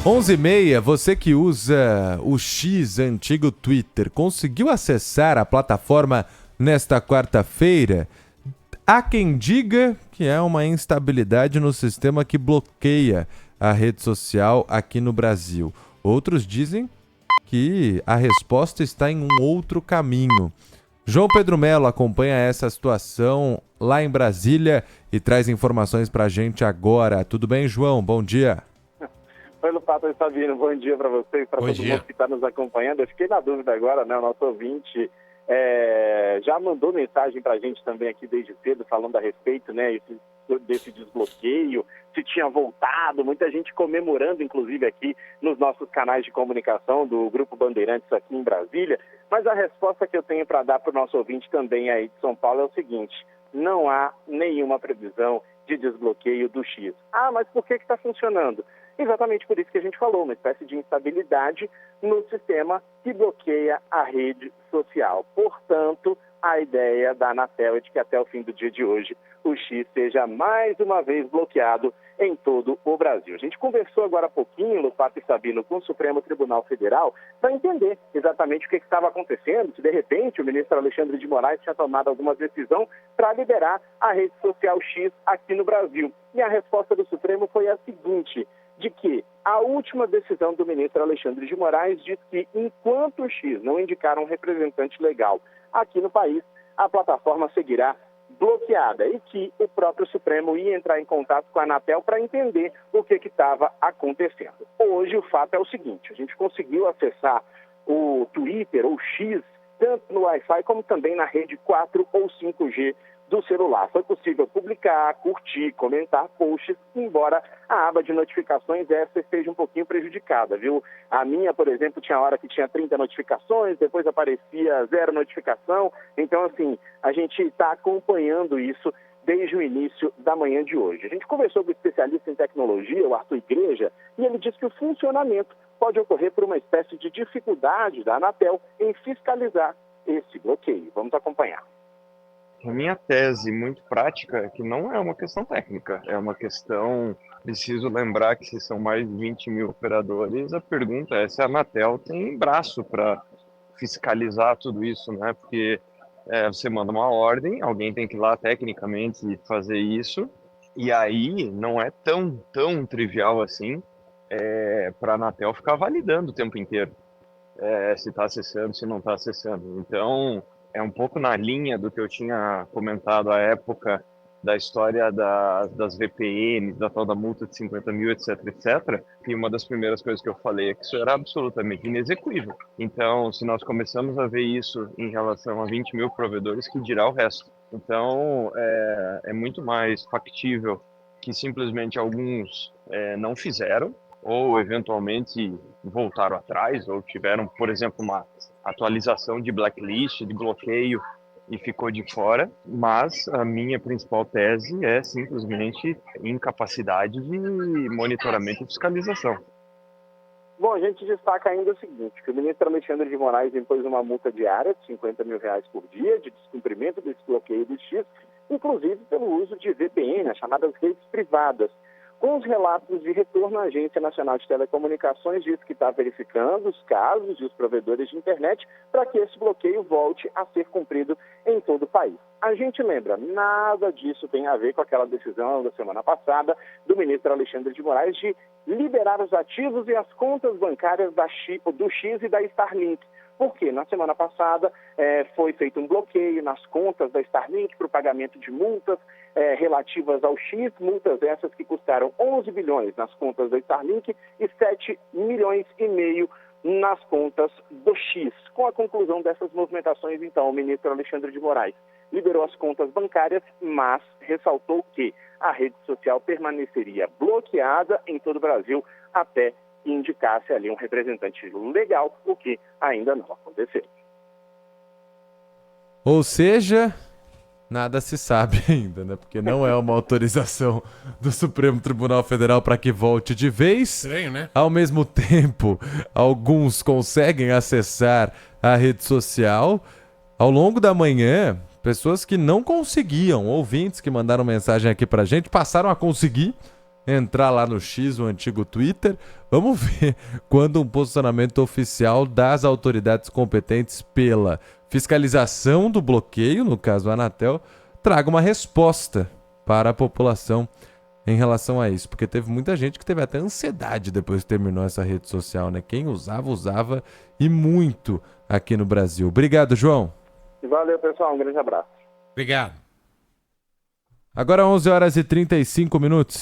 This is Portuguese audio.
11h30, você que usa o X antigo Twitter, conseguiu acessar a plataforma nesta quarta-feira? Há quem diga que é uma instabilidade no sistema que bloqueia a rede social aqui no Brasil. Outros dizem que a resposta está em um outro caminho. João Pedro Melo acompanha essa situação lá em Brasília e traz informações para a gente agora. Tudo bem, João? Bom dia. Oi, Lupato Sabino, bom dia para vocês, para todo mundo que está nos acompanhando. Eu fiquei na dúvida agora, né? O nosso ouvinte já mandou mensagem para a gente também aqui desde cedo, falando a respeito, né, desse desbloqueio, se tinha voltado, muita gente comemorando, inclusive aqui nos nossos canais de comunicação do Grupo Bandeirantes aqui em Brasília. Mas a resposta que eu tenho para dar para o nosso ouvinte também aí de São Paulo é o seguinte: não há nenhuma previsão de desbloqueio do X. Ah, mas por que está funcionando? Exatamente por isso que a gente falou, uma espécie de instabilidade no sistema que bloqueia a rede social. Portanto, a ideia da Anatel é de que até o fim do dia de hoje o X seja mais uma vez bloqueado em todo o Brasil. A gente conversou agora há pouquinho, Lupato e Sabino, com o Supremo Tribunal Federal para entender exatamente o que estava acontecendo, se de repente o ministro Alexandre de Moraes tinha tomado alguma decisão para liberar a rede social X aqui no Brasil. E a resposta do Supremo foi a seguinte: de que a última decisão do ministro Alexandre de Moraes diz que, enquanto o X não indicar um representante legal aqui no país, a plataforma seguirá bloqueada e que o próprio Supremo ia entrar em contato com a Anatel para entender o que estava acontecendo. Hoje o fato é o seguinte: a gente conseguiu acessar o Twitter ou X tanto no Wi-Fi como também na rede 4 ou 5G do celular. Foi possível publicar, curtir, comentar posts, embora a aba de notificações essa esteja um pouquinho prejudicada, viu? A minha, por exemplo, tinha hora que tinha 30 notificações, depois aparecia 0 notificação. Então, assim, a gente está acompanhando isso desde o início da manhã de hoje. A gente conversou com o especialista em tecnologia, o Arthur Igreja, e ele disse que o funcionamento pode ocorrer por uma espécie de dificuldade da Anatel em fiscalizar esse bloqueio. Vamos acompanhar. A minha tese muito prática é que não é uma questão técnica, é uma questão, preciso lembrar que se são mais de 20 mil operadores, a pergunta é se a Anatel tem braço para fiscalizar tudo isso, né? Porque você manda uma ordem, alguém tem que ir lá tecnicamente fazer isso, e aí não é tão trivial assim para a Anatel ficar validando o tempo inteiro se está acessando, se não está acessando. Então, é um pouco na linha do que eu tinha comentado à época da história das VPNs, da tal da multa de 50 mil, etc, etc. E uma das primeiras coisas que eu falei é que isso era absolutamente inexequível. Então, se nós começamos a ver isso em relação a 20 mil provedores, que dirá o resto? Então, é muito mais factível que simplesmente alguns não fizeram, ou eventualmente voltaram atrás, ou tiveram, por exemplo, uma atualização de blacklist, de bloqueio, e ficou de fora. Mas a minha principal tese é simplesmente incapacidade de monitoramento e fiscalização. Bom, a gente destaca ainda o seguinte, que o ministro Alexandre de Moraes impôs uma multa diária de R$50 mil por dia de descumprimento desse bloqueio do X, inclusive pelo uso de VPN, as chamadas redes privadas. Com os relatos de retorno, a Agência Nacional de Telecomunicações diz que está verificando os casos e os provedores de internet para que esse bloqueio volte a ser cumprido em todo o país. A gente lembra, nada disso tem a ver com aquela decisão da semana passada do ministro Alexandre de Moraes de liberar os ativos e as contas bancárias do X e da Starlink. Porque na semana passada foi feito um bloqueio nas contas da Starlink para o pagamento de multas relativas ao X, multas essas que custaram 11 bilhões nas contas da Starlink e 7 milhões e meio nas contas do X. Com a conclusão dessas movimentações, então, o ministro Alexandre de Moraes liberou as contas bancárias, mas ressaltou que a rede social permaneceria bloqueada em todo o Brasil até que indicasse ali um representante legal, o que ainda não aconteceu. Ou seja, nada se sabe ainda, né? Porque não é uma autorização do Supremo Tribunal Federal para que volte de vez. Estranho, né? Ao mesmo tempo, alguns conseguem acessar a rede social. Ao longo da manhã, pessoas que não conseguiam, ouvintes que mandaram mensagem aqui pra gente, passaram a conseguir. entrar lá no X, o antigo Twitter. Vamos ver quando um posicionamento oficial das autoridades competentes pela fiscalização do bloqueio, no caso a Anatel, traga uma resposta para a população em relação a isso, porque teve muita gente que teve até ansiedade depois que terminou essa rede social, né? Quem usava e muito aqui no Brasil. Obrigado, João. Valeu, pessoal. Um grande abraço. Obrigado. Agora 11 horas e 35 minutos.